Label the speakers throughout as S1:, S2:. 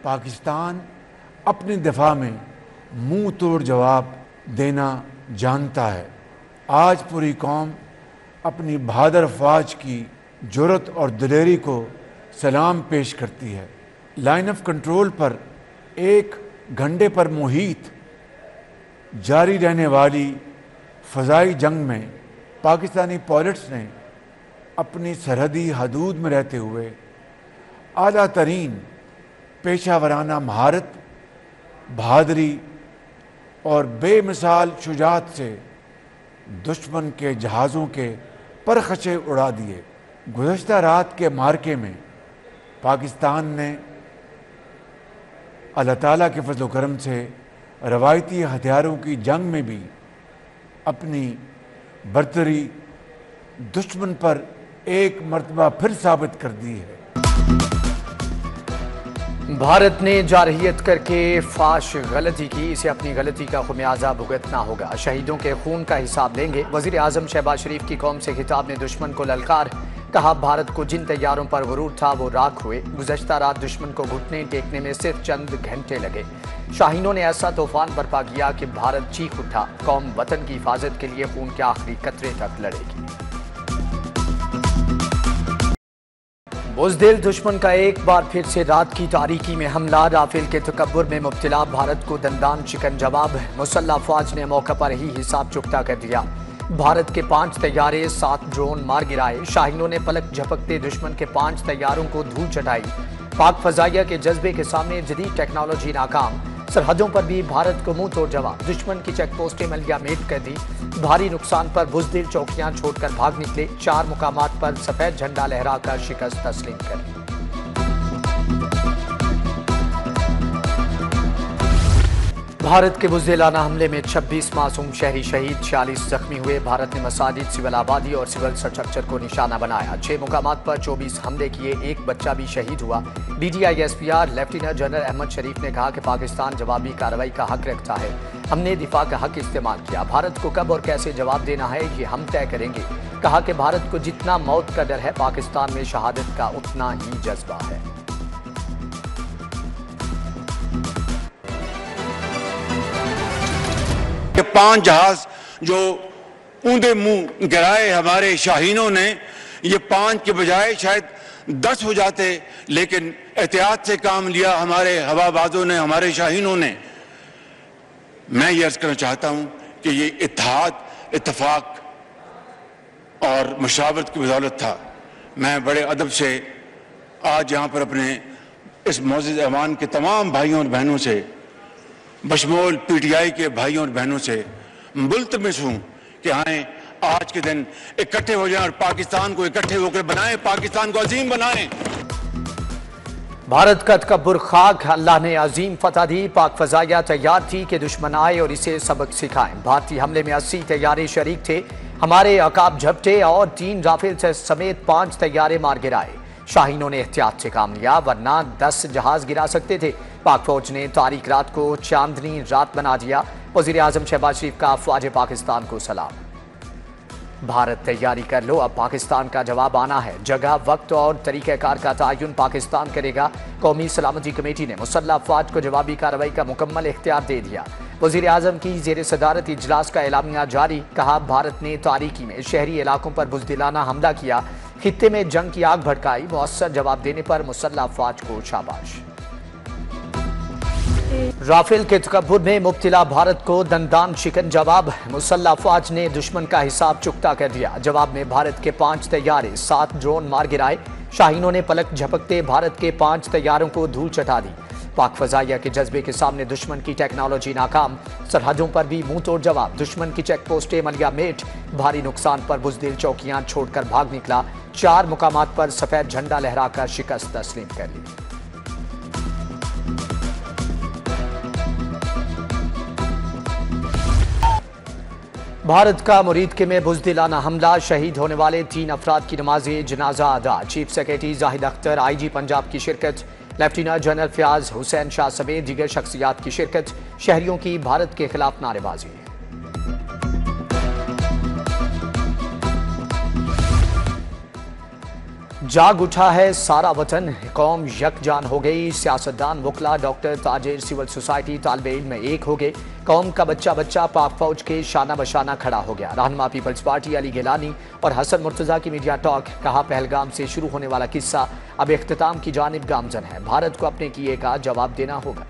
S1: पाकिस्तान अपनी दफा में मुंह तोड़ जवाब देना जानता है। आज पूरी कौम अपनी बहादुर अफवाज की जुर्रत और दिलेरी को सलाम पेश करती है। लाइन ऑफ कंट्रोल पर एक घंटे पर मुहित जारी रहने वाली फ़ज़ाई जंग में पाकिस्तानी पायलट्स ने अपनी सरहदी हदूद में रहते हुए आला तरीन पेशा वराना महारत, बहादरी और बेमिसाल शुजात से दुश्मन के जहाज़ों के परखचे उड़ा दिए। गुज़श्ता रात के मार्के में पाकिस्तान ने अल्लाह ताला के फज़ल व करम से रवायती हथियारों की जंग में भी अपनी बरतरी दुश्मन पर एक मर्तबा फिर साबित कर दी है।
S2: भारत ने जारहियत करके फाश गलती की, इसे अपनी गलती का खुमियाजा भुगतना होगा। शहीदों के खून का हिसाब लेंगे। वज़ीर आज़म शहबाज शरीफ की कौम से खिताब ने दुश्मन को ललकार, कहा भारत को जिन तैयारों पर गुरूर था वो राख हुए। गुज़श्ता रात दुश्मन को घुटने टेकने में सिर्फ चंद घंटे लगे। शाहीनों ने ऐसा तूफान बर्पा किया कि भारत चीख उठा। कौम वतन की हिफाजत के लिए खून के आखिरी कतरे तक लड़ेगी। बुज़दिल दुश्मन का एक बार फिर से रात की तारीकी में हमला। राफेल के तकब्बुर में मुब्तला भारत को दंदान शिकन जवाब। मुसल्लह अफवाज ने मौका पर ही हिसाब चुकता कर दिया। भारत के 5 तैयारे 7 ड्रोन मार गिराए। शाहीनों ने पलक झपकते दुश्मन के 5 तैयारों को धूल चटाई। पाक फजाइया के जज्बे के सामने जदीद टेक्नोलॉजी नाकाम। सरहदों पर भी भारत को मुंह तोड़ जवाब। दुश्मन की चेक पोस्टें मलिया मेट कर दी। भारी नुकसान पर बुज़दिल चौकियां छोड़कर भाग निकले। 4 मुकामात पर सफेद झंडा लहराकर शिकस्त तस्लीम कर ली। भारत के बुज़दिलाना हमले में 26 मासूम शहरी शहीद, 46 जख्मी हुए। भारत ने मसाजिद, सिविल आबादी और सिविल स्ट्रक्चर को निशाना बनाया। 6 मुकामात पर 24 हमले किए। 1 बच्चा भी शहीद हुआ। DDISPR लेफ्टिनेंट जनरल अहमद शरीफ ने कहा कि पाकिस्तान जवाबी कार्रवाई का हक रखता है। हमने दिफा का हक इस्तेमाल किया। भारत को कब और कैसे जवाब देना है ये हम तय करेंगे। कहा कि भारत को जितना मौत का डर है, पाकिस्तान में शहादत का उतना ही जज्बा है।
S3: ये 5 जहाज जो ऊंधे मुंह गिराए हमारे शाहीनों ने, ये 5 के बजाय शायद 10 हो जाते, लेकिन एहतियात से काम लिया हमारे हवाबाजों ने, हमारे शाहीनों ने। मैं ये अर्ज करना चाहता हूं कि ये इत्तेहाद, इत्तफाक और मुशावरत की बदौलत था। मैं बड़े अदब से आज यहां पर अपने इस मौजूद ऐवान के तमाम भाइयों और बहनों से, बशमूल PTI के भाइयों और बहनों से मुल्तमिस हूं कि आए आज के दिन इकट्ठे हो जाएं और पाकिस्तान को इकट्ठे होकर बनाएं, पाकिस्तान को अजीम बनाएं।
S2: भारत का तकब्बुर खाक, अल्लाह ने अजीम फतह दी। पाक फजाइया तैयार थी कि दुश्मन आए और इसे सबक सिखाएं। भारतीय हमले में 80 तैयारे शरीक थे। हमारे अकाब झपटे और 3 राफेल से समेत 5 तैयारे मार गिराए। शाहीनों ने एहतियात से काम लिया, वरना 10 जहाज गिरा सकते थे। पाक फौज ने तारीख रात को चांदनी रात बना दिया। वज़ीर आज़म शहबाज शरीफ का अफवाज पाकिस्तान को सलाम। भारत तैयारी कर लो, अब पाकिस्तान का जवाब आना है। जगह, वक्त और तरीक़ेकार का तयन पाकिस्तान करेगा। कौमी सलामती कमेटी ने मुसल्लह अफवाज को जवाबी कार्रवाई का मुकम्मल इख्तियार दे दिया। वज़ीर आज़म की ज़ेर सदारत इजलास का एलामिया जारी। कहा भारत ने तारीकी में शहरी इलाकों पर बुज़दिलाना हमला किया, खित्ते में जंग की आग भड़काई। मुअस्सर जवाब देने पर मुसल्लह अफवाज को शाबाश। राफेल के तकब्बुर में मुब्तला भारत को दंदान शिकन जवाब। मुसल्लह अफवाज ने दुश्मन का हिसाब चुकता कर दिया। जवाब में भारत के 5 तैयारे 7 ड्रोन मार गिराए। शाहीनों ने पलक झपकते भारत के 5 तैयारों को धूल चटा दी। पाक फजाइया के जज्बे के सामने दुश्मन की टेक्नोलॉजी नाकाम। सरहदों पर भी मुंह तोड़ जवाब। दुश्मन की चेक पोस्टें मलिया मेट। भारी नुकसान पर बुज़दिल चौकियां छोड़कर भाग निकला। 4 मुकामात पर सफेद झंडा लहराकर शिकस्त तस्लीम कर ली। भारत का मुरीदके में बुज़दिलाना हमला। शहीद होने वाले 3 अफराद की नमाज़े जनाजा अदा। Chief secretary Zahid Akhtar, IG Punjab की शिरकत। लेफ्टिनेंट जनरल फयाज हुसैन शाह समेत दीगर शख्सियात की शिरकत। शहरियों की भारत के खिलाफ नारेबाजी। जाग उठा है सारा वतन, कौम यकजान हो गई। सियासतदान, वकला, डॉक्टर, ताजिर, सिविल सोसाइटी, तालिबे इल्म में एक हो गए। कौम का बच्चा बच्चा पाक फौज के शाना बशाना खड़ा हो गया। रहनुमा पीपल्स पार्टी अली गिलानी और हसन मुर्तजा की मीडिया टॉक। कहा, पहलगाम से शुरू होने वाला किस्सा अब इख्तिताम की जानिब गामजन है। भारत को अपने किए का जवाब देना होगा।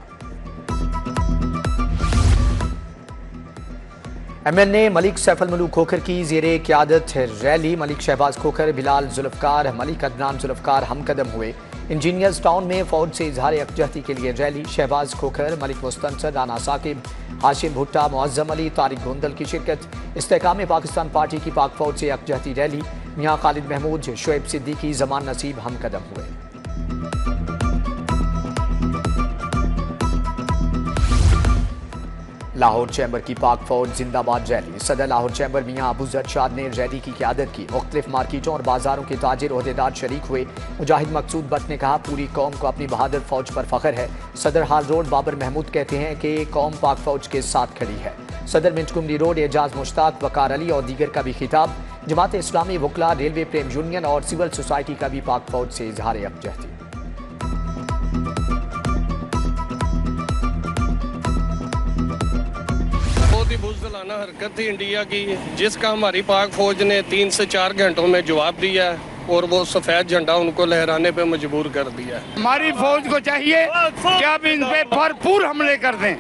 S2: MNA मलिक सैफुल मलूक खोखर की ज़ेरे क़यादत रैली। मलिक शहबाज खोखर, बिलाल जुल्फ़कार, मलिक अदनान जुल्फ़कार हमकदम हुए। इंजीनियर्स टाउन में फौज से इजहार यकजहती के लिए रैली। शहबाज खोखर, मलिक मुस्तनसर, राना साकिब, हाशिम भुट्टा, मुअज़्ज़म अली, तारिक गोंदल की शिरकत। इस्तेकाम पाकिस्तान पार्टी की पाक फौज से यकजहती रैली। मियाँ खालिद महमूद, शुएब सिद्दीकी, जमान नसीब हमकदम हुए। लाहौर चैम्बर की पाक फौज जिंदाबाद रैली। सदर लाहौर चैम्बर मियाँ अबू जरशाद ने रैली की क़यादत की। मुख्तलिफ मार्केटों और बाजारों के ताजिर ओहदेदार शरीक हुए। मुजाहिद मकसूद भट्ट ने कहा, पूरी कौम को अपनी बहादुर फौज पर फख्र है। सदर हाल रोड बाबर महमूद कहते हैं कि कौम पाक फौज के साथ खड़ी है। सदर मिंचकुंडी रोड एजाज मुश्ताक, वकार अली और दीगर का भी खिताब। जमात इस्लामी, वकला, रेलवे प्रेम यूनियन और सिविल सोसाइटी का भी पाक फौज से इजहार यकजहती।
S4: बुज़दिलाना हरकत थी इंडिया की, जिसका हमारी पाक फौज ने 3 से 4 घंटों में जवाब दिया और वो सफ़ेद झंडा उनको लहराने पे मजबूर कर दिया।
S5: हमारी फौज को चाहिए कि अब इन पे भरपूर हमले कर दें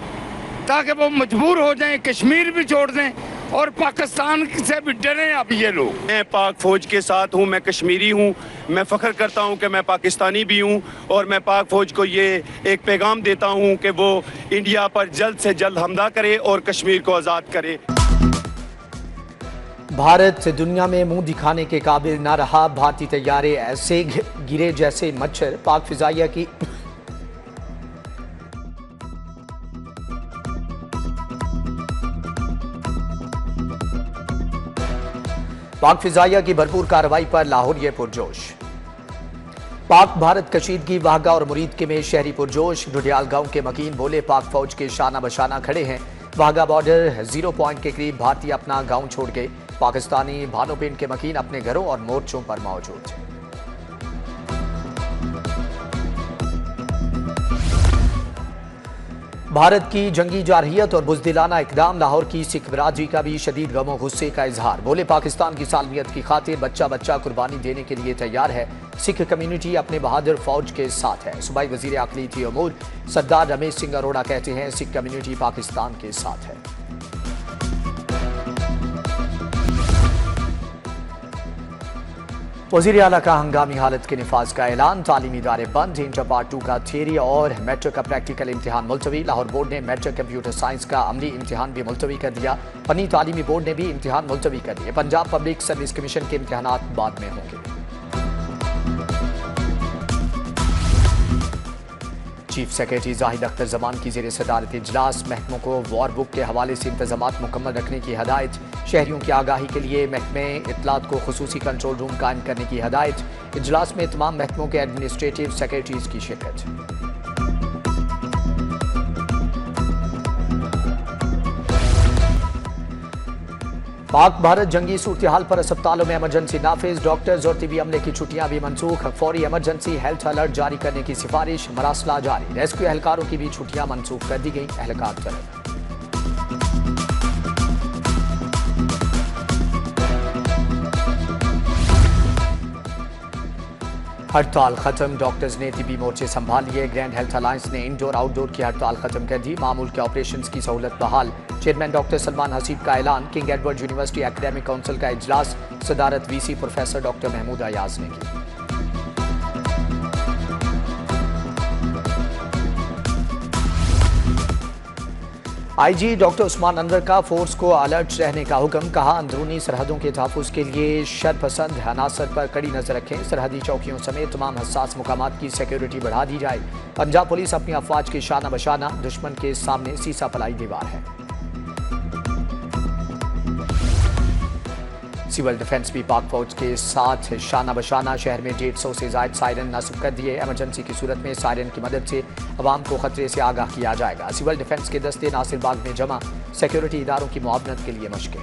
S5: ताकि वो मजबूर हो जाएं, कश्मीर भी छोड़ दें और पाकिस्तान से भी डरें। अब ये लोग,
S6: मैं पाक फौज के साथ हूँ, मैं कश्मीरी हूँ, मैं फ़ख्र करता हूँ कि मैं पाकिस्तानी भी हूँ और मैं पाक फौज को ये एक पैगाम देता हूँ कि वो इंडिया पर जल्द से जल्द हमला करे और कश्मीर को आज़ाद करे।
S2: भारत दुनिया में मुंह दिखाने के काबिल न रहा। भारतीय तैयारे ऐसे गिरे जैसे मच्छर। पाक फिजाइया की भरपूर कार्रवाई पर लाहौर ये पुरजोश। पाक भारत कशीदगी, वाहगा और मुरीदके में शहरी पुरजोश। डुडियाल गांव के मकीन बोले, पाक फौज के शाना बशाना खड़े हैं। वाहगा बॉर्डर 0 पॉइंट के करीब भारतीय अपना गांव छोड़ गए। पाकिस्तानी भानोपिंड के मकीन अपने घरों और मोर्चों पर मौजूद हैं। भारत की जंगी जारहियत और बुज़दिलाना इकदाम। लाहौर की सिख बरादरी का भी शदीद गम गुस्से का इजहार। बोले, पाकिस्तान की सालमियत की खातिर बच्चा बच्चा कुर्बानी देने के लिए तैयार है। सिख कम्युनिटी अपने बहादुर फौज के साथ है। सूबाई वजीर अक़लीती उमूर सरदार रमेश सिंह अरोड़ा कहते हैं, सिख कम्युनिटी पाकिस्तान के साथ है। वज़ीर आला का हंगामी हालत के निफाज का ऐलान। तालीमी इदारे बंद। इंटर पार्ट 2 का थियरी और मैट्रिक का प्रैक्टिकल इम्तिहान मुलतवी। लाहौर बोर्ड ने मैट्रिक कंप्यूटर साइंस का अमली इम्तिहान भी मुलतवी कर दिया। पन्नी तालीमी बोर्ड ने भी इम्तिहान मुलतवी कर दिए। पंजाब पब्लिक सर्विस कमीशन के इम्तिहान बाद में होंगे। चीफ सेक्रेटरी जाहिद अख्तर जमान की ज़ेर सदारत इजलास। महकमों को वॉर बुक के हवाले से इंतजामात मुकम्मल रखने की हदायत। शहरियों की आगाही के लिए महकमे इत्तलात को खुसूसी कंट्रोल रूम कायम करने की हदायत। इजलास में तमाम महकमों के एडमिनिस्ट्रेटिव सेक्रेटरीज की शिरकत। पाक भारत जंगी सूरत हाल पर अस्पतालों में इमरजेंसी नाफिज। डॉक्टर्स और तिबी अमले की छुट्टियां भी मनसूख। फौरी इमरजेंसी हेल्थ अलर्ट जारी करने की सिफारिश। मरासला जारी। रेस्क्यू एहलकारों की भी छुट्टियां मनसूख कर दी गई। एहलकार तरफ हड़ताल खत्म। डॉक्टर्स ने तिबी मोर्चे संभाल लिए। ग्रैंड हेल्थ अलायंस ने इंडोर आउटडोर की हड़ताल खत्म कर दी। मामूल के ऑपरेशंस की सहूलत बहाल। चेयरमैन डॉक्टर सलमान हसीब का ऐलान। King Edward University academic council का इजलास सदारत VC professor doctor Mahmood Ayaz ने की। आईजी डॉक्टर उस्मान अनवर का फोर्स को अलर्ट रहने का हुक्म। कहा, अंदरूनी सरहदों के तहफ़्फ़ुज़ के लिए शरपसंद अनासर पर कड़ी नजर रखें। सरहदी चौकियों समेत तमाम हसास मुकामात की सिक्योरिटी बढ़ा दी जाए। पंजाब पुलिस अपनी अफवाज के शाना बशाना। दुश्मन के सामने सीसा पलाई दीवार है। सिविल डिफेंस भी पाक फौज के साथ शाना बशाना। शहर में 150 से ज़ायद सायरन नस्ब कर दिए। इमरजेंसी की सूरत में सायरन की मदद से अवाम को खतरे से आगाह किया जाएगा। सिविल डिफेंस के दस्ते नासिर बाग में जमा। सिक्योरिटी इदारों की मुआवनत के लिए मशकें।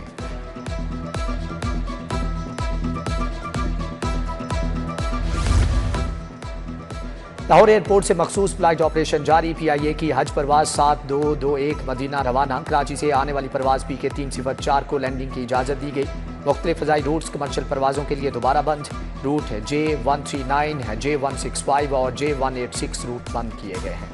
S2: लाहौर एयरपोर्ट से मखसूस फ्लाइट ऑपरेशन जारी। PIA की हज परवाज 7221 मदीना रवाना। कराची से आने वाली परवाज PK 304 को लैंडिंग की इजाज़त दी गई। मुख्तलिफ फ़ज़ाई रूट्स कमर्शियल परवाज़ों के लिए दोबारा बंद। रूट J139, J165 और J186 रूट बंद किए गए हैं।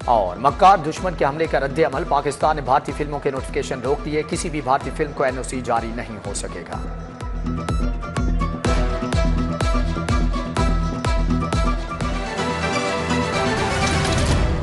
S2: और मक्कार दुश्मन के हमले का रद्द अमल। पाकिस्तान ने भारतीय फिल्मों के नोटिफिकेशन रोक दिए। किसी भी भारतीय फिल्म को NOC जारी नहीं हो सकेगा।